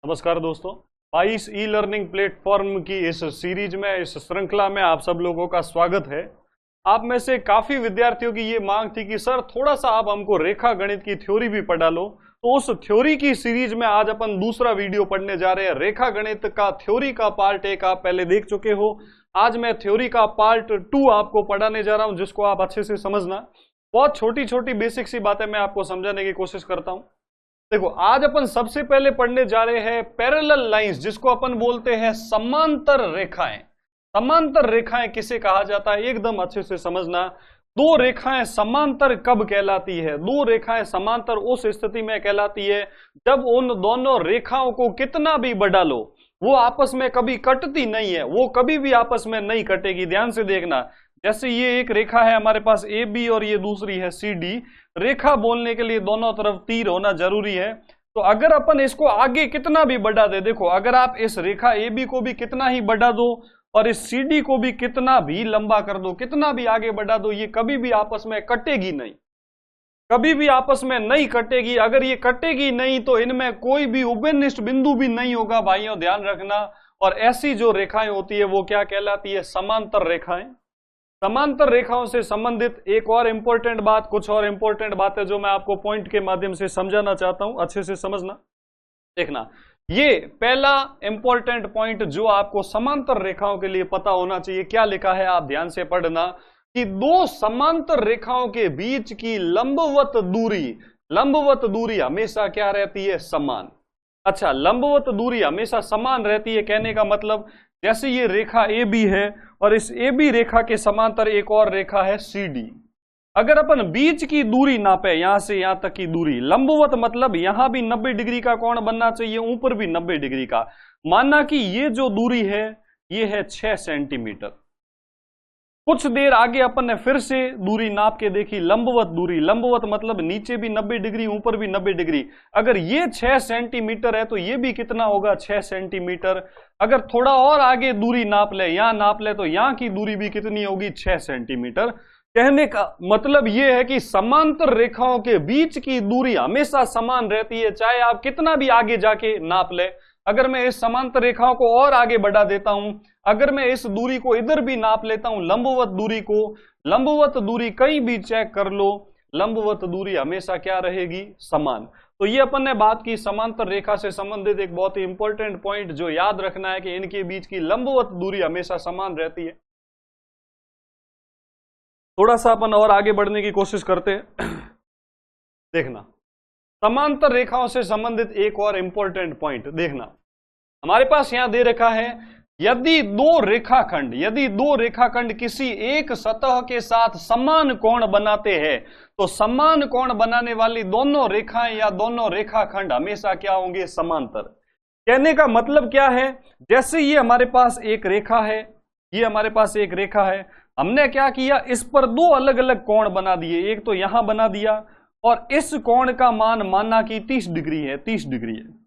नमस्कार दोस्तों, 22 e learning platform की इस सीरीज में, इस श्रृंखला में आप सब लोगों का स्वागत है। आप में से काफी विद्यार्थियों की ये मांग थी कि सर थोड़ा सा आप हमको रेखा गणित की थ्योरी भी पढ़ा लो, तो उस थ्योरी की सीरीज में आज अपन दूसरा वीडियो पढ़ने जा रहे हैं। रेखा गणित का थ्योरी का पार्ट 1 आप पहले देख चुके हो। आज मैं थ्योरी का पार्ट 2 आपको पढ़ाने जा रहा हूं, जिसको आप अच्छे से समझना। बहुत छोटी छोटी बेसिक सी बातें मैं आपको समझाने की कोशिश करता हूं। देखो, आज अपन सबसे पहले पढ़ने जा रहे हैं पैरेलल लाइंस, जिसको अपन बोलते हैं समांतर रेखाएं। समांतर रेखाएं किसे कहा जाता है, एकदम अच्छे से समझना। दो रेखाएं समांतर कब कहलाती है? दो रेखाएं समांतर उस स्थिति में कहलाती है जब उन दोनों रेखाओं को कितना भी बढ़ा लो, वो आपस में कभी कटती नहीं है, वो कभी भी आपस में नहीं कटेगी। ध्यान से देखना, जैसे ये एक रेखा है हमारे पास ए बी और ये दूसरी है सी डी। रेखा बोलने के लिए दोनों तरफ तीर होना जरूरी है। तो अगर अपन इसको आगे कितना भी बढ़ा दे, देखो अगर आप इस रेखा ए बी को भी कितना ही बढ़ा दो और इस सी डी को भी कितना भी लंबा कर दो, कितना भी आगे बढ़ा दो, ये कभी भी आपस में कटेगी नहीं, कभी भी आपस में नहीं कटेगी। अगर ये कटेगी नहीं तो इनमें कोई भी उभयनिष्ठ बिंदु भी नहीं होगा भाइयों, ध्यान रखना। और ऐसी जो रेखाएं होती है वो क्या कहलाती है? समांतर रेखाएं। समांतर रेखाओं से संबंधित एक और इंपॉर्टेंट बात, कुछ और इंपॉर्टेंट बात है जो मैं आपको पॉइंट के माध्यम से समझाना चाहता हूं, अच्छे से समझना। देखना, ये पहला इंपॉर्टेंट पॉइंट जो आपको समांतर रेखाओं के लिए पता होना चाहिए। क्या लिखा है आप ध्यान से पढ़ना कि दो समांतर रेखाओं के बीच की लंबवत दूरी हमेशा क्या रहती है? समान। अच्छा, लंबवत दूरी हमेशा समान रहती है, कहने का मतलब जैसे ये रेखा ए बी है और इस ए बी रेखा के समांतर एक और रेखा है सी डी। अगर अपन बीच की दूरी नापे, यहां से यहां तक की दूरी, लंबवत मतलब यहां भी 90 डिग्री का कोण बनना चाहिए, ऊपर भी 90 डिग्री का। माना कि ये जो दूरी है ये है 6 सेंटीमीटर। कुछ देर आगे अपन ने फिर से दूरी नाप के देखी, लंबवत दूरी, लंबवत मतलब नीचे भी 90 डिग्री ऊपर भी 90 डिग्री। अगर ये 6 सेंटीमीटर है तो ये भी कितना होगा? 6 सेंटीमीटर। अगर थोड़ा और आगे दूरी नाप ले, यहां नाप ले, तो यहां की दूरी भी कितनी होगी? 6 सेंटीमीटर। कहने का मतलब यह है कि समांतर रेखाओं के बीच की दूरी हमेशा समान रहती है, चाहे आप कितना भी आगे जाके नाप ले। अगर मैं इस समांतर रेखाओं को और आगे बढ़ा देता हूं, अगर मैं इस दूरी को इधर भी नाप लेता हूं, लंबवत दूरी को, लंबवत दूरी कहीं भी चेक कर लो, लंबवत दूरी हमेशा क्या रहेगी? समान। तो ये अपन ने बात की समांतर रेखा से संबंधित एक बहुत ही इंपॉर्टेंट पॉइंट जो याद रखना है कि इनके बीच की लंबवत दूरी हमेशा समान रहती है। थोड़ा सा अपन और आगे बढ़ने की कोशिश करते हैं। देखना, समांतर रेखाओं से संबंधित एक और इंपॉर्टेंट पॉइंट देखना, हमारे पास यहां दे रखा है यदि दो रेखाखंड किसी एक सतह के साथ समान कोण बनाते हैं तो समान कोण बनाने वाली दोनों रेखाएं या दोनों रेखाखंड हमेशा क्या होंगे? समांतर। कहने का मतलब क्या है? जैसे ये हमारे पास एक रेखा है, ये हमारे पास एक रेखा है, हमने क्या किया? इस पर दो अलग अलग कोण बना दिए। एक तो यहां बना दिया और इस कोण का मान माना कि 30 डिग्री है, 30 डिग्री है।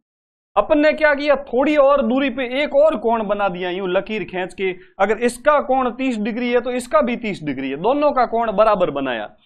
अपन ने क्या किया? थोड़ी और दूरी पे एक और कोण बना दिया, यूं लकीर खींच के। अगर इसका कोण 30 डिग्री है तो इसका भी 30 डिग्री है, दोनों का कोण बराबर बनाया।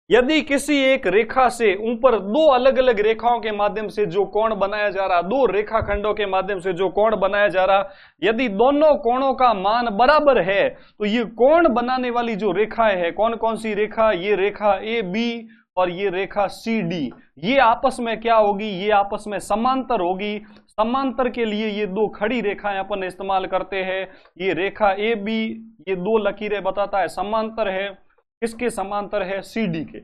यदि किसी एक रेखा से ऊपर दो अलग अलग रेखाओं के माध्यम से जो कोण बनाया जा रहा, दो रेखाखंडों के माध्यम से जो कोण बनाया जा रहा, यदि दोनों कोणों का मान बराबर है तो ये कोण बनाने वाली जो रेखाएं है, कौन कौन सी रेखा? ये रेखा ए बी और ये रेखा सी डी, ये आपस में क्या होगी? ये आपस में समांतर होगी। समांतर के लिए ये दो खड़ी रेखाएं अपन इस्तेमाल करते हैं। ये रेखा ए बी, ये दो लकीरें बताता है समांतर है। किसके समांतर है? सी डी के।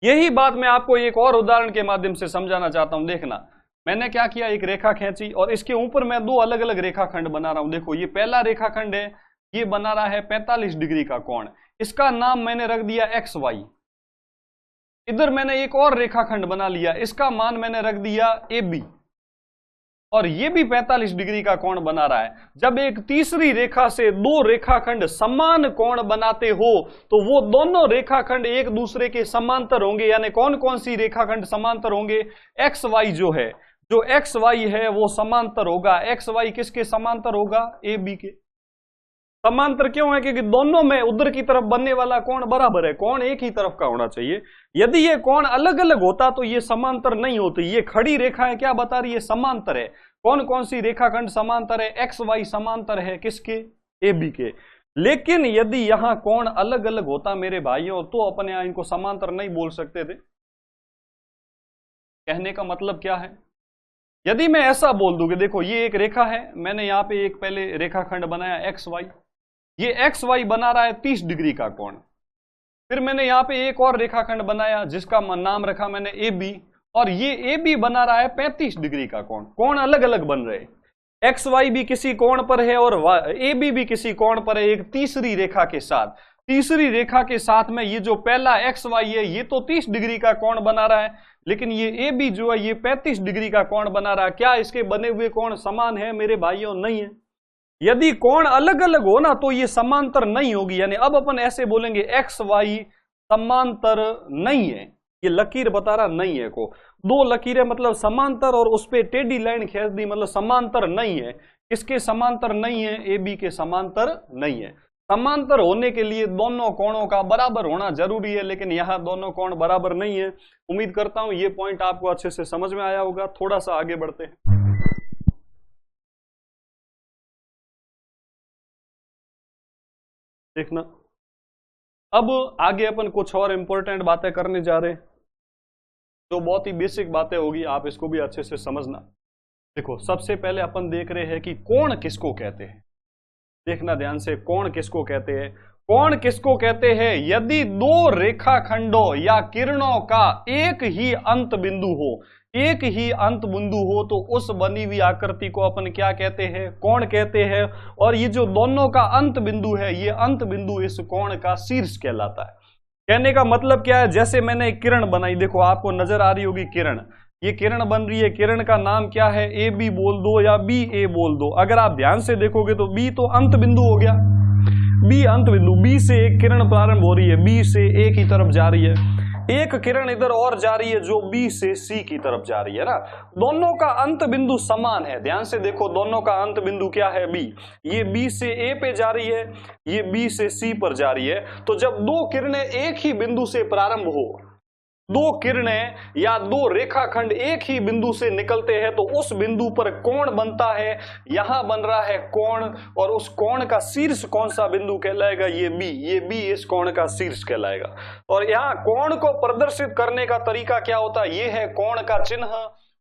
यही बात मैं आपको एक और उदाहरण के माध्यम से समझाना चाहता हूं। देखना, मैंने क्या किया? एक रेखा खींची और इसके ऊपर मैं दो अलग अलग रेखाखंड बना रहा हूं। देखो, ये पहला रेखाखंड है, ये बना रहा है 45 डिग्री का कोण। इसका नाम मैंने रख दिया एक्स वाई। इधर मैंने एक और रेखाखंड बना लिया, इसका मान मैंने रख दिया ए बी, और ये भी 45 डिग्री का कोण बना रहा है। जब एक तीसरी रेखा से दो रेखाखंड समान कोण बनाते हो तो वो दोनों रेखाखंड एक दूसरे के समांतर होंगे। यानी कौन कौन सी रेखाखंड समांतर होंगे? एक्स वाई जो है, जो एक्स वाई है वो समांतर होगा। एक्स वाई किसके समांतर होगा? ए बी के। समांतर क्यों है? क्योंकि दोनों में उधर की तरफ बनने वाला कोण बराबर है, कोण एक ही तरफ का होना चाहिए। यदि ये कोण अलग अलग होता तो ये समांतर नहीं होती। ये खड़ी रेखा है, क्या बता रही है? समांतर है। कौन कौन सी रेखाखंड समांतर है? एक्स वाई समांतर है किसके? ए बी के। लेकिन यदि यहां कोण अलग अलग होता मेरे भाइयों, तो अपन यहां इनको समांतर नहीं बोल सकते थे। कहने का मतलब क्या है? यदि मैं ऐसा बोल दूं कि देखो ये एक रेखा है, मैंने यहां पे एक पहले रेखाखंड बनाया एक्स वाई, ये एक्स वाई बना रहा है 30 डिग्री का कोण। फिर मैंने यहां पे एक और रेखाखंड बनाया जिसका नाम रखा मैंने ए बी, और ये ए बी बना रहा है 35 डिग्री का कोण। कोण अलग अलग बन रहे, एक्स वाई भी किसी कोण पर है और ए बी भी किसी कोण पर है, एक तीसरी रेखा के साथ। तीसरी रेखा के साथ में ये जो पहला एक्स वाई है ये तो 30 डिग्री का कोण बना रहा है, लेकिन ये ए बी जो है ये 35 डिग्री का कोण बना रहा है। क्या इसके बने हुए कोण समान है मेरे भाइयों? नहीं है। यदि कोण अलग अलग हो ना तो ये समांतर नहीं होगी। यानी अब अपन ऐसे बोलेंगे एक्स वाई समांतर नहीं है। ये लकीर बता रहा नहीं है को, दो लकीरें मतलब समांतर और उस पे टेढ़ी लाइन खींच दी, मतलब समांतर नहीं है। किसके समांतर नहीं है? ए बी के समांतर नहीं है। समांतर होने के लिए दोनों कोणों का बराबर होना जरूरी है, लेकिन यहां दोनों कोण बराबर नहीं है। उम्मीद करता हूं ये पॉइंट आपको अच्छे से समझ में आया होगा। थोड़ा सा आगे बढ़ते हैं। देखना, अब आगे अपन कुछ और इंपॉर्टेंट बातें करने जा रहे हैं, जो बहुत ही बेसिक बातें होगी, आप इसको भी अच्छे से समझना। देखो, सबसे पहले अपन देख रहे हैं कि कोण किसको कहते हैं। देखना ध्यान से, कोण किसको कहते हैं? कोण किसको कहते हैं? यदि दो रेखाखंडों या किरणों का एक ही अंत बिंदु हो, एक ही अंत बिंदु हो, तो उस बनी हुई आकृति को अपन क्या कहते हैं? कोण कहते हैं। और ये जो दोनों का अंत बिंदु है, ये अंत बिंदु इस कोण का शीर्ष कहलाता है। कहने का मतलब क्या है? जैसे मैंने एक किरण बनाई, देखो आपको नजर आ रही होगी किरण, ये किरण बन रही है। किरण का नाम क्या है? ए बी बोल दो या बी ए बोल दो। अगर आप ध्यान से देखोगे तो बी तो अंत बिंदु हो गया, बी अंत बिंदु। बी से एक किरण प्रारंभ हो रही है, बी से ए की तरफ जा रही है। एक किरण इधर और जा रही है जो बी से सी की तरफ जा रही है ना। दोनों का अंत बिंदु समान है। ध्यान से देखो, दोनों का अंत बिंदु क्या है? बी। ये बी से ए पे जा रही है, ये बी से सी पर जा रही है। तो जब दो किरणें एक ही बिंदु से प्रारंभ हो, दो किरणें या दो रेखाखंड एक ही बिंदु से निकलते हैं, तो उस बिंदु पर कोण बनता है। यहां बन रहा है कोण, और उस कोण का शीर्ष कौन सा बिंदु कहलाएगा? ये बी। ये बी इस कोण का शीर्ष कहलाएगा। और यहां कोण को प्रदर्शित करने का तरीका क्या होता है? ये है कोण का चिन्ह।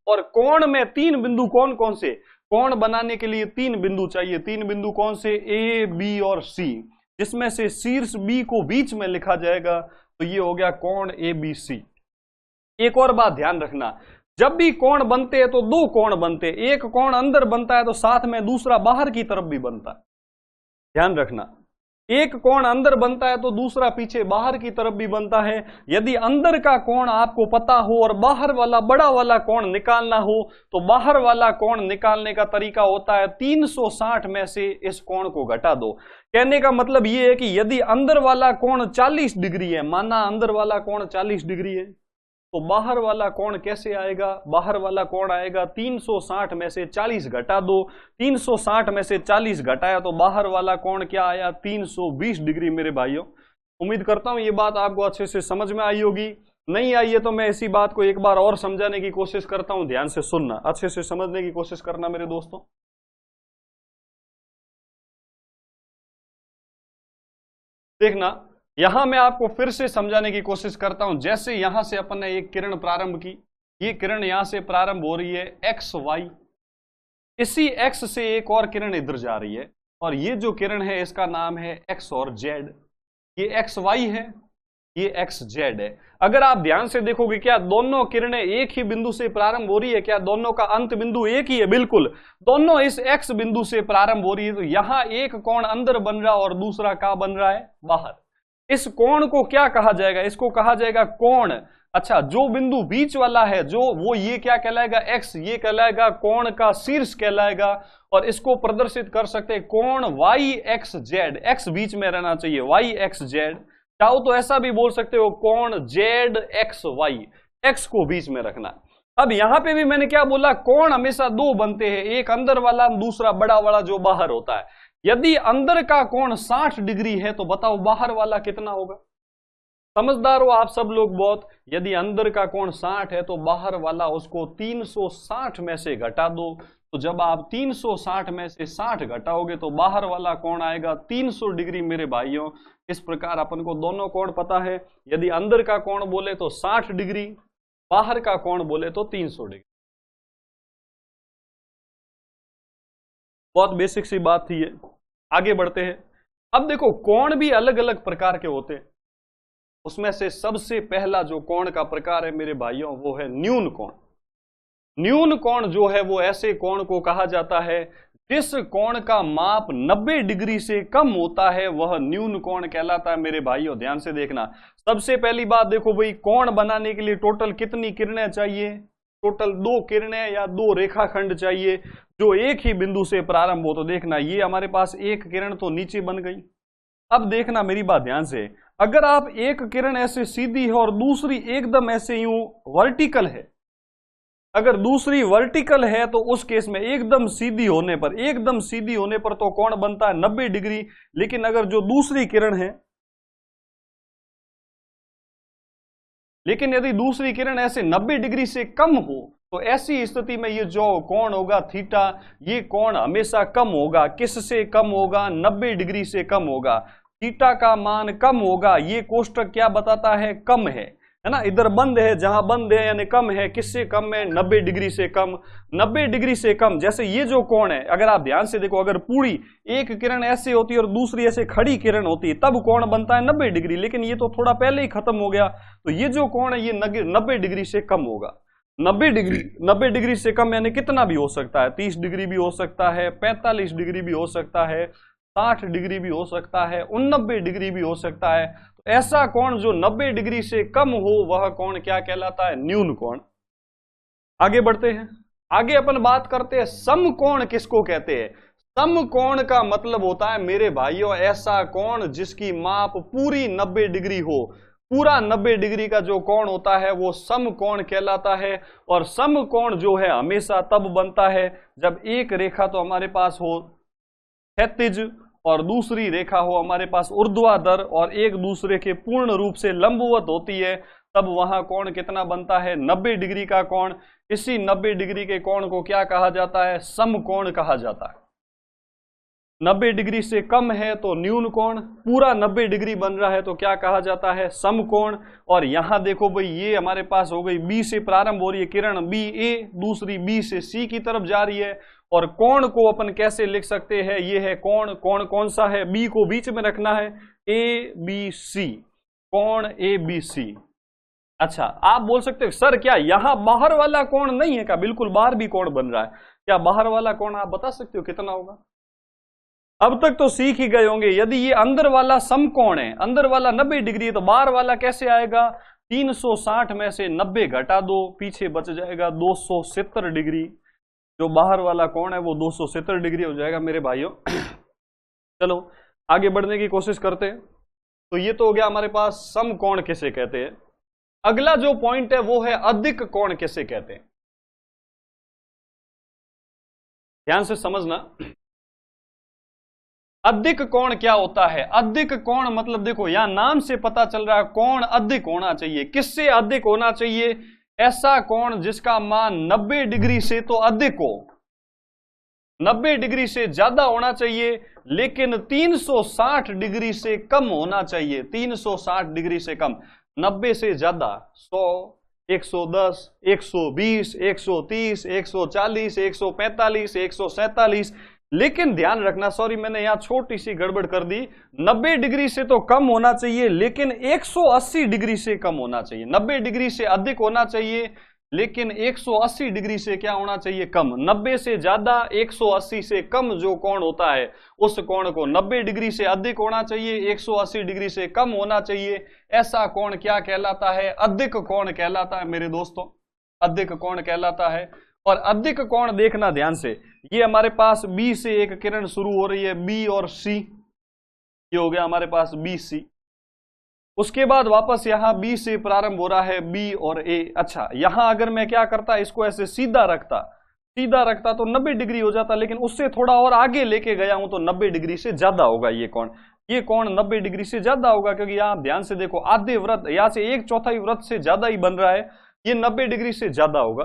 और कोण में तीन बिंदु कौन कौन से? कोण बनाने के लिए तीन बिंदु चाहिए। तीन बिंदु कौन से? ए, बी और सी, जिसमें से शीर्ष बी को बीच में लिखा जाएगा। तो ये हो गया कोण ए बी सी। एक और बात ध्यान रखना, जब भी कोण बनते हैं तो दो कोण बनते हैं। एक कोण अंदर बनता है तो साथ में दूसरा बाहर की तरफ भी बनता है। ध्यान रखना, एक कोण अंदर बनता है तो दूसरा पीछे बाहर की तरफ भी बनता है। यदि अंदर का कोण आपको पता हो और बाहर वाला बड़ा वाला कोण निकालना हो, तो बाहर वाला कोण निकालने का तरीका होता है 360 में से इस कोण को घटा दो। कहने का मतलब ये है कि यदि अंदर वाला कोण 40 डिग्री है, माना अंदर वाला कोण 40 डिग्री है, तो बाहर वाला कोण कैसे आएगा? बाहर वाला कोण आएगा 360 में से 40 घटा दो। 360 में से 40 घटाया तो बाहर वाला कोण क्या आया? 320 डिग्री मेरे भाइयों। उम्मीद करता हूं ये बात आपको अच्छे से समझ में आई होगी। नहीं आई है तो मैं इसी बात को एक बार और समझाने की कोशिश करता हूं। ध्यान से सुनना, अच्छे से समझने की कोशिश करना मेरे दोस्तों। देखना, यहां मैं आपको फिर से समझाने की कोशिश करता हूं। जैसे यहां से अपन ने एक किरण प्रारंभ की, ये किरण यहां से प्रारंभ हो रही है एक्स वाई, इसी एक्स से एक और किरण इधर जा रही है, और ये जो किरण है इसका नाम है एक्स और जेड। ये एक्स वाई है, ये एक्स जेड है। अगर आप ध्यान से देखोगे, क्या दोनों किरणें एक ही बिंदु से प्रारंभ हो रही है? क्या दोनों का अंत बिंदु एक ही है? बिल्कुल, दोनों इस एक्स बिंदु से प्रारंभ हो रही है। तो यहां एक कोण अंदर बन रहा और दूसरा क्या बन रहा है? बाहर। इस कोण को क्या कहा जाएगा? इसको कहा जाएगा कोण। अच्छा, जो बिंदु बीच वाला है, जो वो ये क्या कहलाएगा? एक्स। ये कहलाएगा कोण का शीर्ष कहलाएगा, और इसको प्रदर्शित कर सकते हैं कोण वाई एक्स जेड। एक्स बीच में रहना चाहिए, वाई एक्स जेड। चाहो तो ऐसा भी बोल सकते हो, कोण जेड एक्स वाई, एक्स को बीच में रखना। अब यहां पे भी मैंने क्या बोला? कोण हमेशा दो बनते हैं, एक अंदर वाला, दूसरा बड़ा वाला जो बाहर होता है। यदि अंदर का कोण 60 डिग्री है तो बताओ बाहर वाला कितना होगा? समझदार हो आप सब लोग बहुत। यदि अंदर का कोण 60 है तो बाहर वाला उसको 360 में से घटा दो। तो जब आप 360 में से 60 घटाओगे तो बाहर वाला कोण आएगा 300 डिग्री मेरे भाइयों। इस प्रकार अपन को दोनों कोण पता है। यदि अंदर का कोण बोले तो 60 डिग्री, बाहर का कोण बोले तो 300 डिग्री। बहुत बेसिक सी बात थी ये। आगे बढ़ते हैं। अब देखो कोण भी अलग अलग प्रकार के होते हैं। उसमें से सबसे पहला जो कोण का प्रकार है मेरे भाइयों वो है न्यून कोण। न्यून कोण जो है वो ऐसे कोण को कहा जाता है जिस कोण का माप 90 डिग्री से कम होता है, वह न्यून कोण कहलाता है मेरे भाइयों। ध्यान से देखना। सबसे पहली बात देखो भाई, कोण बनाने के लिए टोटल कितनी किरणें चाहिए? टोटल 2 किरणें या 2 रेखाखंड चाहिए जो एक ही बिंदु से प्रारंभ हो। तो देखना ये हमारे पास एक किरण तो नीचे बन गई। अब देखना मेरी बात ध्यान से, अगर आप एक किरण ऐसे सीधी है और दूसरी एकदम ऐसे यूं वर्टिकल है, अगर दूसरी वर्टिकल है तो उस केस में एकदम सीधी होने पर तो कोण बनता है 90 डिग्री। लेकिन अगर जो दूसरी किरण है, लेकिन यदि दूसरी किरण ऐसे 90 डिग्री से कम हो तो ऐसी स्थिति में ये जो कोण होगा थीटा, ये कोण हमेशा कम होगा। किससे कम होगा? 90 डिग्री से कम होगा। थीटा का मान कम होगा। ये कोष्टक क्या बताता है? कम है ना। इधर बंद है, जहां बंद है यानी कम है। किससे कम है? 90 डिग्री से कम। 90 डिग्री से कम। जैसे ये जो कोण है, अगर आप ध्यान से देखो, अगर पूरी एक किरण ऐसे होती है और दूसरी ऐसे खड़ी किरण होती है तब कोण बनता है 90 डिग्री। लेकिन ये तो थोड़ा पहले ही खत्म हो गया, तो ये जो कोण है ये 90 डिग्री से कम होगा। 90 डिग्री से कम यानी कितना भी हो सकता है, 30 डिग्री भी हो सकता है, 45 डिग्री भी हो सकता है, 60 डिग्री भी हो सकता है, 89 डिग्री भी हो सकता है। तो ऐसा कोण जो 90 डिग्री से कम हो वह कोण क्या कहलाता है? न्यून कोण। आगे बढ़ते हैं। आगे अपन बात करते हैं समकोण किसको कहते हैं। समकोण का मतलब होता है मेरे भाइयों ऐसा कोण जिसकी माप पूरी 90 डिग्री हो। पूरा 90 डिग्री का जो कोण होता है वो समकोण कहलाता है। और समकोण जो है हमेशा तब बनता है जब एक रेखा तो हमारे पास हो क्षैतिज और दूसरी रेखा हो हमारे पास ऊर्ध्वाधर और एक दूसरे के पूर्ण रूप से लंबवत होती है, तब वहां कोण कितना बनता है? 90 डिग्री का कोण। इसी 90 डिग्री के कोण को क्या कहा जाता है? समकोण कहा जाता है। 90 डिग्री से कम है तो न्यून कोण, पूरा 90 डिग्री बन रहा है तो क्या कहा जाता है? समकोण। और यहां देखो भाई ये हमारे पास हो गई बी से प्रारंभ हो रही है किरण बी ए, दूसरी बी से सी की तरफ जा रही है। और कोण को अपन कैसे लिख सकते हैं? ये है कोण। कोण कौन सा है? बी को बीच में रखना है, ए बी सी, कोण ए बी सी। अच्छा, आप बोल सकते हो सर क्या यहां बाहर वाला कोण नहीं है क्या? बिल्कुल बाहर भी कोण बन रहा है। क्या बाहर वाला कोण आप बता सकते हो कितना होगा? अब तक तो सीख ही गए होंगे। यदि ये अंदर वाला समकोण है, अंदर वाला 90 डिग्री है, तो बाहर वाला कैसे आएगा? 360 में से 90 घटा दो, पीछे बच जाएगा 270 डिग्री। जो बाहर वाला कोण है वो 270 डिग्री हो जाएगा मेरे भाइयों। चलो आगे बढ़ने की कोशिश करते हैं। तो ये तो हो गया हमारे पास समकोण किसे कहते हैं। अगला जो पॉइंट है वो है अधिक कोण किसे कहते हैं। ध्यान से समझना, अधिक कोण क्या होता है? अधिक कोण मतलब देखो यहां नाम से पता चल रहा है कोण अधिक होना चाहिए। किससे अधिक होना चाहिए? ऐसा कोण जिसका मान 90 डिग्री से तो अधिक हो, 90 डिग्री से ज्यादा होना चाहिए, लेकिन 360 डिग्री से कम होना चाहिए। 360 डिग्री से कम। 90 से ज्यादा 100, 110, 120, 130, 140, 145, 147। लेकिन ध्यान रखना, सॉरी मैंने यहां छोटी सी गड़बड़ कर दी। 90 डिग्री से तो कम होना चाहिए लेकिन 180 डिग्री से कम होना चाहिए। 90 डिग्री से अधिक होना चाहिए लेकिन 180 डिग्री से क्या होना चाहिए? कम। 90 से ज्यादा, 180 से कम जो कोण होता है उस कोण को 90 डिग्री से अधिक होना चाहिए, 180 डिग्री से कम होना चाहिए। ऐसा कोण क्या कहलाता है? अधिक कोण कहलाता है मेरे दोस्तों, अधिक कोण कहलाता है। और अधिक कोण देखना ध्यान से, ये हमारे पास बी से एक किरण शुरू हो रही है, बी और सी, ये हो गया हमारे पास बी सी। उसके बाद वापस यहां बी से प्रारंभ हो रहा है, बी और ए। अच्छा, यहां अगर मैं क्या करता, इसको ऐसे सीधा रखता, सीधा रखता तो 90 डिग्री हो जाता, लेकिन उससे थोड़ा और आगे लेके गया हूं तो 90 डिग्री से ज्यादा होगा ये कोण 90 डिग्री से ज्यादा होगा, क्योंकि यहाँ आप ध्यान से देखो आधे वृत्त यहाँ से 1/4 वृत्त से ज्यादा ही बन रहा है, ये 90 डिग्री से ज्यादा होगा।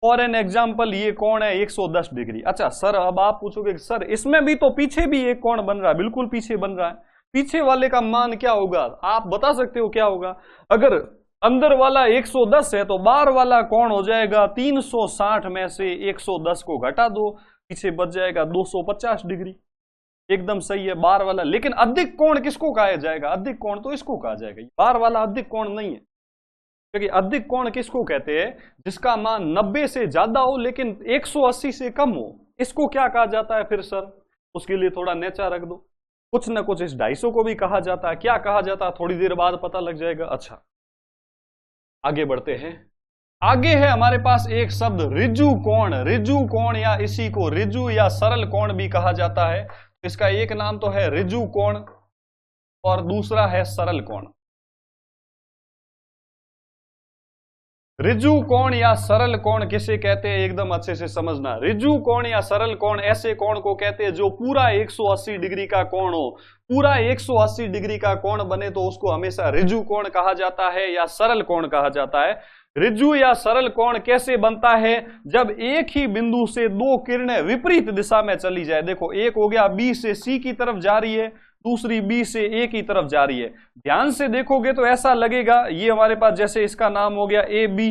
फॉर एन एग्जाम्पल ये कोण है 110 डिग्री। अच्छा सर, अब आप पूछोगे सर इसमें भी तो पीछे भी एक कोण बन रहा है, बिल्कुल पीछे बन रहा है, पीछे वाले का मान क्या होगा? आप बता सकते हो क्या होगा? अगर अंदर वाला 110 है तो बाहर वाला कोण हो जाएगा 360 में से 110 को घटा दो, पीछे बच जाएगा 250 डिग्री। एकदम सही है बाहर वाला। लेकिन अधिक कोण किसको कहा जाएगा? अधिक कोण तो इसको कहा जाएगा, बाहर वाला अधिक कोण नहीं है, क्योंकि अधिक कोण किसको कहते हैं? जिसका मान 90 से ज्यादा हो लेकिन 180 से कम हो, इसको क्या कहा जाता है फिर सर? उसके लिए थोड़ा नेचा रख दो, कुछ ना कुछ इस 250 को भी कहा जाता है। क्या कहा जाता है थोड़ी देर बाद पता लग जाएगा। अच्छा आगे बढ़ते हैं। आगे है हमारे पास एक शब्द ऋजु कोण। ऋजु कोण या इसी को ऋजु या सरल कोण भी कहा जाता है। इसका एक नाम तो है ऋजु कोण और दूसरा है सरल कोण। ऋजु कोण या सरल कोण किसे कहते हैं एकदम अच्छे से समझना। ऋजु कोण या सरल कोण ऐसे कोण को कहते हैं जो पूरा 180 डिग्री का कोण हो। पूरा 180 डिग्री का कोण बने तो उसको हमेशा ऋजु कोण कहा जाता है या सरल कोण कहा जाता है। ऋजु या सरल कोण कैसे बनता है? जब एक ही बिंदु से दो किरणें विपरीत दिशा में चली जाए। देखो एक हो गया बी से सी की तरफ जा रही है, दूसरी बी से ए की तरफ जा रही है। ध्यान से देखोगे तो ऐसा लगेगा ये हमारे पास जैसे इसका नाम हो गया ए बी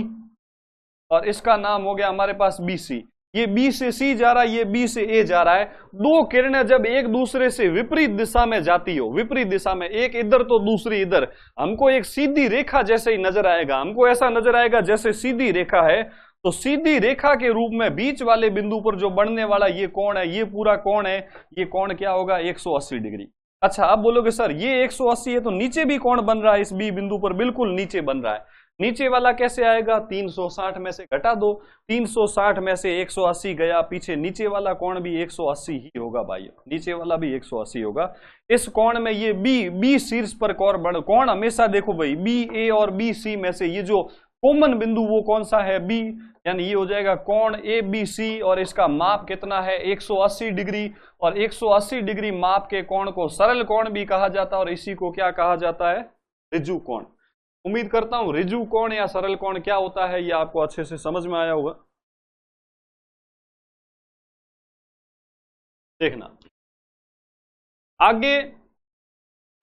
और इसका नाम हो गया हमारे पास बी सी। ये बी से सी जा रहा है, ये बी से ए जा रहा है। दो किरणें जब एक दूसरे से विपरीत दिशा में जाती हो, विपरीत दिशा में, एक इधर तो दूसरी इधर, हमको एक सीधी रेखा जैसे ही नजर आएगा। हमको ऐसा नजर आएगा जैसे सीधी रेखा है, तो सीधी रेखा के रूप में बीच वाले बिंदु पर जो बढ़ने वाला ये कोण है, ये पूरा कोण है, ये कोण क्या होगा? 180 डिग्री। अच्छा अब बोलोगे सर ये 180 है तो नीचे भी कोण बन रहा है इस बी बिंदु पर। बिल्कुल नीचे बन रहा है। नीचे वाला कैसे आएगा? 360 में से घटा दो, 360 में से 180 गया पीछे, नीचे वाला कोण भी 180 ही होगा भाई, नीचे वाला भी 180 होगा। इस कोण में ये बी शीर्ष पर कोण हमेशा देखो भाई बी ए और बी सी में से ये जो कॉमन बिंदु वो कौन सा है? बी, यानी ये हो जाएगा कोण ए बी सी और इसका माप कितना है? 180 डिग्री। और 180 डिग्री माप के कोण को सरल कोण भी कहा जाता है और इसी को क्या कहा जाता है? ऋजु कोण। उम्मीद करता हूं ऋजु कोण या सरल कोण क्या होता है ये आपको अच्छे से समझ में आया होगा। देखना आगे,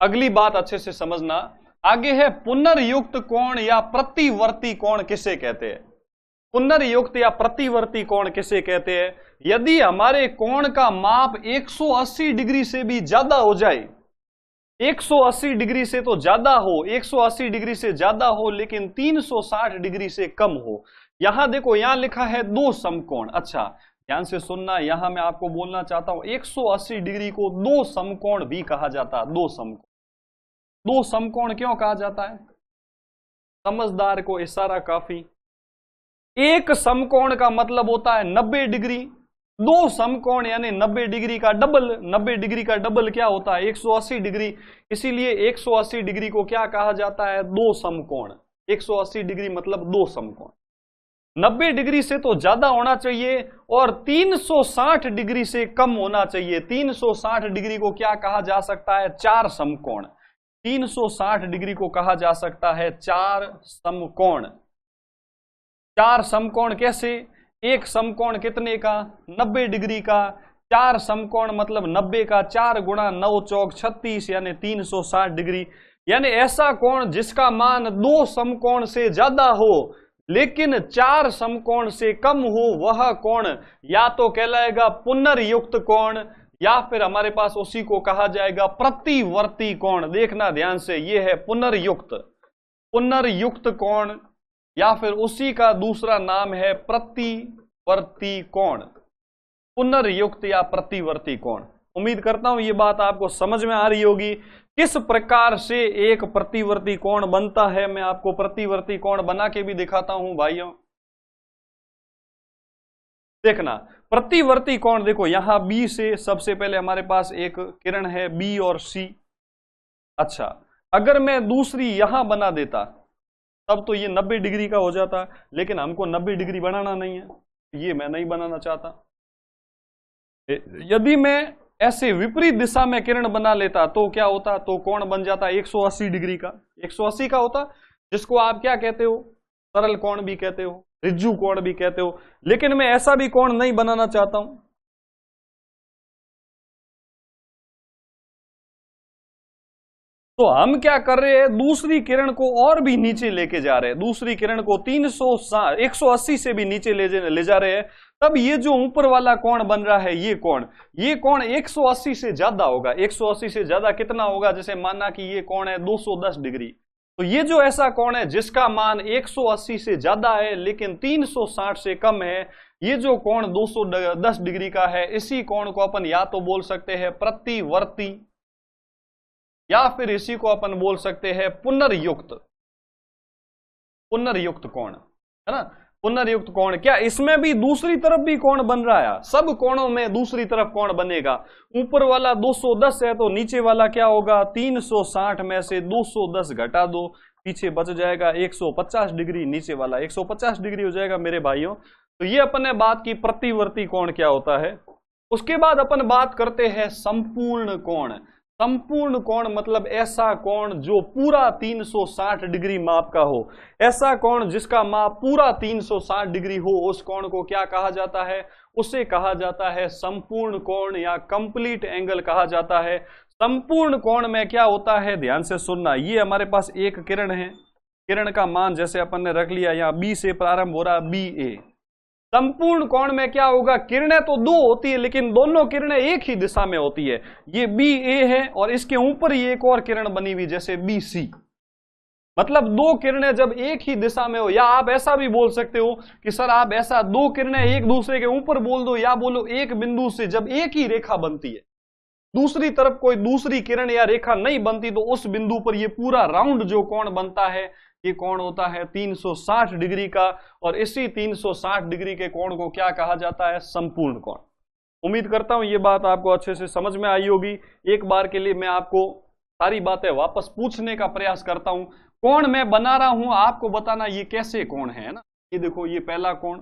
अगली बात अच्छे से समझना। आगे है पुनर्युक्त कोण या प्रतिवर्ती कोण किसे कहते हैं? पुनर्युक्त या प्रतिवर्ती कोण किसे कहते हैं? यदि हमारे कोण का माप 180 डिग्री से भी ज्यादा हो जाए, 180 डिग्री से तो ज्यादा हो, 180 डिग्री से ज्यादा हो लेकिन 360 डिग्री से कम हो। यहां देखो यहां लिखा है दो समकोण। अच्छा ध्यान से सुनना, यहां मैं आपको बोलना चाहता हूं 180 डिग्री को दो समकोण भी कहा जाता है। दो समकोण, दो समकोण क्यों कहा जाता है? समझदार को इशारा काफी। एक समकोण का मतलब होता है 90 डिग्री, दो समकोण यानी 90 डिग्री का डबल। 90 डिग्री का डबल क्या होता है? 180 डिग्री। इसीलिए 180 डिग्री को क्या कहा जाता है? दो समकोण। 180 डिग्री मतलब दो समकोण। 90 डिग्री से तो ज्यादा होना चाहिए और 360 डिग्री से कम होना चाहिए। 360 डिग्री को क्या कहा जा सकता है? चार समकोण। 360 डिग्री को कहा जा सकता है चार समकोण। चार समकोण कैसे? एक समकोण कितने का? 90 डिग्री का। चार समकोण मतलब 90 का 4 गुणा 9 चौक 36 यानी 360 डिग्री। यानी ऐसा कोण जिसका मान दो समकोण से ज्यादा हो लेकिन चार समकोण से कम हो, वह कोण या तो कहलाएगा पुनर्युक्त कोण या फिर हमारे पास उसी को कहा जाएगा प्रतिवर्ती कोण। देखना ध्यान से, यह है पुनर्युक्त कोण या फिर उसी का दूसरा नाम है प्रतिवर्ती कोण। पुनर्युक्त या प्रतिवर्ती कोण। उम्मीद करता हूं ये बात आपको समझ में आ रही होगी। किस प्रकार से एक प्रतिवर्ती कोण बनता है मैं आपको प्रतिवर्ती कोण बना के भी दिखाता हूं भाइयों। देखना प्रतिवर्ती कोण, देखो यहां बी से सबसे पहले हमारे पास एक किरण है बी और सी। अच्छा अगर मैं दूसरी यहां बना देता तब तो ये 90 डिग्री का हो जाता, लेकिन हमको 90 डिग्री बनाना नहीं है। ये मैं नहीं बनाना चाहता। यदि मैं ऐसे विपरीत दिशा में किरण बना लेता तो क्या होता, तो कोण बन जाता 180 डिग्री का, 180 का होता, जिसको आप क्या कहते हो, सरल कोण भी कहते हो, रिज्जु कोण भी कहते हो। लेकिन मैं ऐसा भी कोण नहीं बनाना चाहता हूं। तो हम क्या कर रहे हैं, दूसरी किरण को और भी नीचे लेके जा रहे हैं, दूसरी किरण को 180 से भी नीचे ले जा रहे हैं। तब ये जो ऊपर वाला कोण बन रहा है, ये कोण 180 से ज्यादा होगा। 180 से ज्यादा कितना होगा, जैसे माना कि ये कोण है 210 डिग्री, तो ये जो ऐसा कोण है जिसका मान 180 से ज्यादा है लेकिन 360 से कम है, ये जो कोण 210 डिग्री का है, इसी कोण को अपन या तो बोल सकते हैं प्रतिवर्ती, या फिर इसी को अपन बोल सकते हैं पुनर्युक्त कोण, है ना, पुनर्युक्त कोण। क्या इसमें भी दूसरी तरफ भी कोण बन रहा है? सब कोणों में दूसरी तरफ कोण बनेगा। ऊपर वाला 210 है तो नीचे वाला क्या होगा, 360 में से 210 घटा दो, पीछे बच जाएगा 150 डिग्री, नीचे वाला 150 डिग्री हो जाएगा मेरे भाइयों। तो ये अपन ने बात की प्रतिवर्ती कोण क्या होता है। उसके बाद अपन बात करते हैं संपूर्ण कोण। संपूर्ण कोण मतलब ऐसा कोण जो पूरा 360 डिग्री माप का हो, ऐसा कोण जिसका माप पूरा 360 डिग्री हो, उस कोण को क्या कहा जाता है, उसे कहा जाता है संपूर्ण कोण या कंप्लीट एंगल कहा जाता है। संपूर्ण कोण में क्या होता है, ध्यान से सुनना, ये हमारे पास एक किरण है, किरण का मान जैसे अपन ने रख लिया, यहाँ बी से प्रारंभ हो रहा बी ए। संपूर्ण कोण में क्या होगा, किरणें तो दो होती है लेकिन दोनों किरणें एक ही दिशा में होती है। ये बी ए है और इसके ऊपर ही एक और किरण बनी हुई जैसे बी सी, मतलब दो किरणें जब एक ही दिशा में हो, या आप ऐसा भी बोल सकते हो कि सर आप ऐसा दो किरणें एक दूसरे के ऊपर बोल दो, या बोलो एक बिंदु से जब एक ही रेखा बनती है, दूसरी तरफ कोई दूसरी किरण या रेखा नहीं बनती, तो उस बिंदु पर ये पूरा राउंड जो कोण बनता है, ये कोण होता है 360 डिग्री का। और इसी 360 डिग्री के कोण को क्या कहा जाता है, संपूर्ण कोण। उम्मीद करता हूं ये बात आपको अच्छे से समझ में आई होगी। एक बार के लिए मैं आपको सारी बातें वापस पूछने का प्रयास करता हूं। कोण मैं बना रहा हूं, आपको बताना ये कैसे कोण है ना। ये देखो, ये पहला कोण,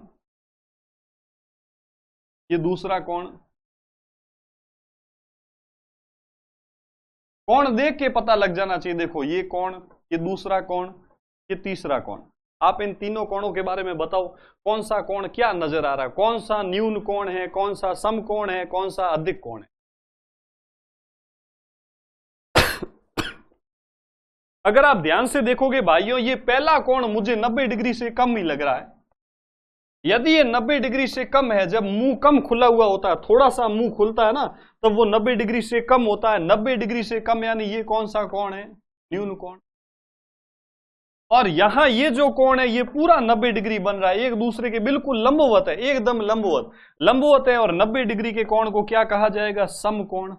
ये दूसरा कोण, कोण देख के पता लग जाना चाहिए। देखो ये कोण, ये दूसरा कोण, ये तीसरा कोण। आप इन तीनों कोणों के बारे में बताओ, कौन सा कोण क्या नजर आ रहा है, कौन सा न्यून कोण है, कौन सा सम कोण है, कौन सा अधिक कोण है। अगर आप ध्यान से देखोगे भाइयों, ये पहला कोण मुझे 90 डिग्री से कम ही लग रहा है। यदि ये 90 डिग्री से कम है, जब मुंह कम खुला हुआ होता है, थोड़ा सा मुंह खुलता है ना, तब वो 90 डिग्री से कम होता है। 90 डिग्री से कम यानी ये कौन सा कोण है, न्यून कोण। और यहां ये जो कोण है ये पूरा 90 डिग्री बन रहा है, एक दूसरे के बिल्कुल लंबवत है, एकदम लंबवत है। और 90 डिग्री के कोण को क्या कहा जाएगा, समकोण।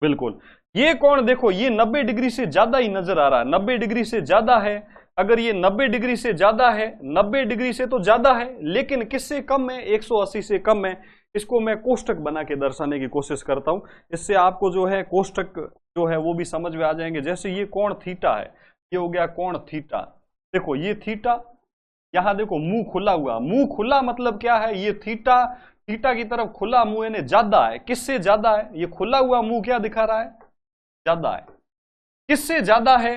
बिल्कुल, ये कोण देखो, ये 90 डिग्री से ज्यादा ही नजर आ रहा है, 90 डिग्री से ज्यादा है। अगर ये 90 डिग्री से ज्यादा है, 90 डिग्री से तो ज्यादा है, लेकिन किससे कम है, 180 से कम है। इसको मैं कोष्टक बना के दर्शाने की कोशिश करता हूं, इससे आपको जो है कोष्टक जो है वो भी समझ में आ जाएंगे। जैसे ये कोण थीटा है, ये हो गया कोण थीटा। देखो ये थीटा, यहां देखो मुंह खुला हुआ, मुंह खुला मतलब क्या है, ये थीटा, थीटा की तरफ खुला मुंह यानी ज्यादा है। किससे ज्यादा है, ये खुला हुआ मुंह क्या दिखा रहा है, ज्यादा है। किससे ज्यादा है,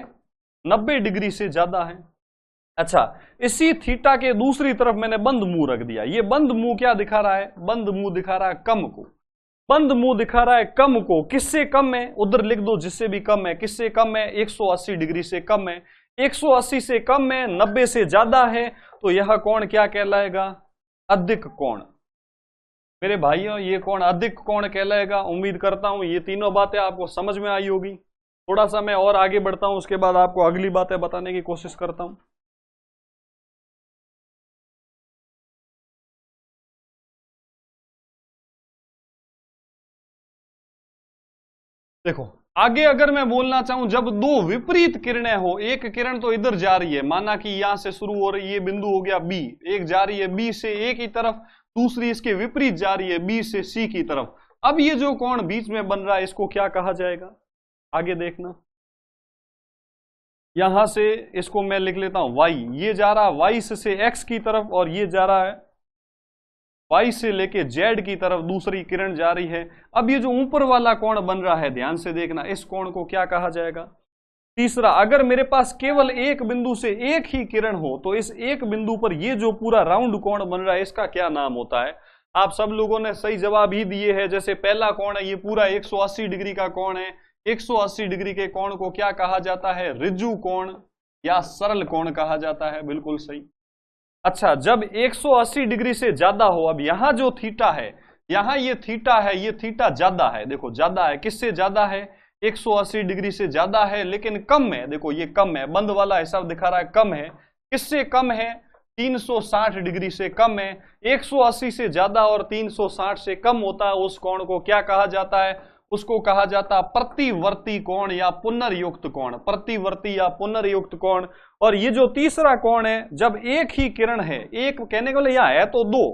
90 डिग्री से ज्यादा है। अच्छा, इसी थीटा के दूसरी तरफ मैंने बंद मुंह रख दिया। ये बंद मुंह क्या दिखा रहा है, बंद मुंह दिखा रहा है कम को, बंद मुंह दिखा रहा है कम को। किससे कम है, उधर लिख दो जिससे भी कम है। किससे कम है, 180 डिग्री से कम है। 180 से कम है, 90 से ज्यादा है, तो यह कोण क्या कहलाएगा, अधिक कोण। मेरे भाइयों, ये कोण अधिक कोण कहलाएगा। उम्मीद करता हूं ये तीनों बातें आपको समझ में आई होगी। थोड़ा सा मैं और आगे बढ़ता हूं, उसके बाद आपको अगली बातें बताने की कोशिश करता हूं। देखो आगे अगर मैं बोलना चाहूं, जब दो विपरीत किरणें हो, एक किरण तो इधर जा रही है, माना कि यहां से शुरू हो रही है, ये बिंदु हो गया बी, एक जा रही है बी से ए की तरफ, दूसरी इसके विपरीत जा रही है बी से सी की तरफ। अब ये जो कोण बीच में बन रहा है, इसको क्या कहा जाएगा, आगे देखना। यहां से इसको मैं लिख लेता हूं y, ये जा रहा y से x की तरफ और ये जा रहा है y से लेके z की तरफ दूसरी किरण जा रही है। अब ये जो ऊपर वाला कोण बन रहा है, ध्यान से देखना, इस कोण को क्या कहा जाएगा? तीसरा, अगर मेरे पास केवल एक बिंदु से एक ही किरण हो तो इस एक बिंदु पर ये जो पूरा राउंड कोण बन रहा है इसका क्या नाम होता है? आप सब लोगों ने सही जवाब ही दिए हैं। जैसे पहला कोण है, ये पूरा 180 डिग्री का कोण है। 180 डिग्री के कोण को क्या कहा जाता है? ऋजु कोण या सरल कोण कहा जाता है। बिल्कुल सही। अच्छा, जब 180 डिग्री से ज्यादा हो, अब यहां जो थीटा है, यहां ये थीटा है, ये थीटा ज्यादा है। देखो ज्यादा है, किससे ज्यादा है? 180 डिग्री से ज्यादा है, लेकिन कम है। देखो ये कम है, बंद वाला हिसाब दिखा रहा है कम है। किससे कम है? 360 डिग्री से कम है। 180 से ज्यादा और 360 से कम होता है उस कोण को क्या कहा जाता है? उसको कहा जाता है प्रतिवर्ती कोण या पुनर्युक्त कोण। प्रतिवर्ती या पुनर्युक्त कोण। और ये जो तीसरा कोण है, जब एक ही किरण है, एक कहने को यहां है तो दो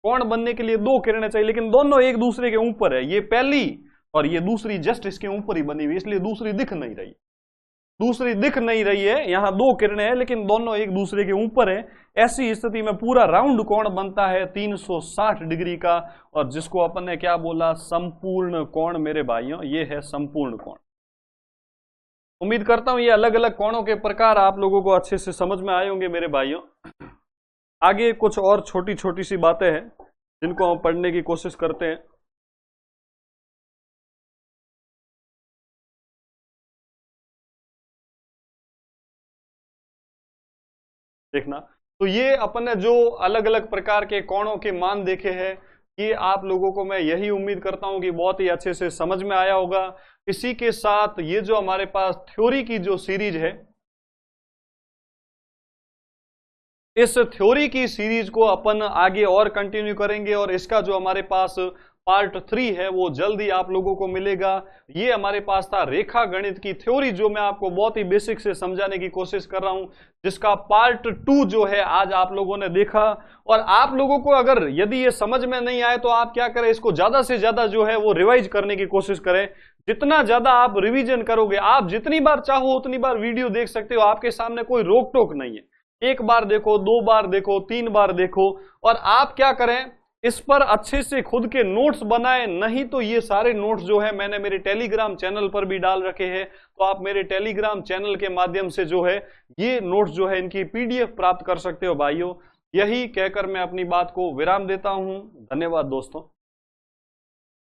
कोण बनने के लिए दो किरणें चाहिए, लेकिन दोनों एक दूसरे के ऊपर है। ये पहली और ये दूसरी जस्ट इसके ऊपर ही बनी हुई, इसलिए दूसरी दिख नहीं रही। दूसरी दिख नहीं रही है, यहां दो किरणें हैं लेकिन दोनों एक दूसरे के ऊपर है। ऐसी स्थिति में पूरा राउंड कोण बनता है 360 डिग्री का, और जिसको अपन ने क्या बोला? संपूर्ण कोण। मेरे भाइयों, ये है संपूर्ण कोण। उम्मीद करता हूं ये अलग अलग कोणों के प्रकार आप लोगों को अच्छे से समझ में आए होंगे मेरे भाइयों। आगे कुछ और छोटी छोटी सी बातें हैं जिनको हम पढ़ने की कोशिश करते हैं। देखना, तो ये अपन ने जो अलग अलग प्रकार के कोणों के मान देखे हैं, ये आप लोगों को मैं यही उम्मीद करता हूं कि बहुत ही अच्छे से समझ में आया होगा। इसी के साथ ये जो हमारे पास थ्योरी की जो सीरीज है, इस थ्योरी की सीरीज को अपन आगे और कंटिन्यू करेंगे, और इसका जो हमारे पास पार्ट 3 है वो जल्दी आप लोगों को मिलेगा। ये हमारे पास था रेखा गणित की थ्योरी, जो मैं आपको बहुत ही बेसिक से समझाने की कोशिश कर रहा हूं, जिसका पार्ट 2 जो है आज आप लोगों ने देखा। और आप लोगों को अगर यदि ये समझ में नहीं आए तो आप क्या करें, इसको ज्यादा से ज्यादा जो है वो रिवाइज करने की कोशिश करें। जितना ज्यादा आप रिवीजन करोगे, आप जितनी बार चाहो उतनी बार वीडियो देख सकते हो, आपके सामने कोई रोक टोक नहीं है। एक बार देखो, 2 बार देखो, 3 बार देखो, और आप क्या करें, इस पर अच्छे से खुद के नोट्स बनाएं। नहीं तो ये सारे नोट्स जो है मैंने मेरे टेलीग्राम चैनल पर भी डाल रखे हैं, तो आप मेरे टेलीग्राम चैनल के माध्यम से जो है ये नोट्स जो है इनकी PDF प्राप्त कर सकते हो भाइयों। यही कहकर मैं अपनी बात को विराम देता हूं। धन्यवाद दोस्तों।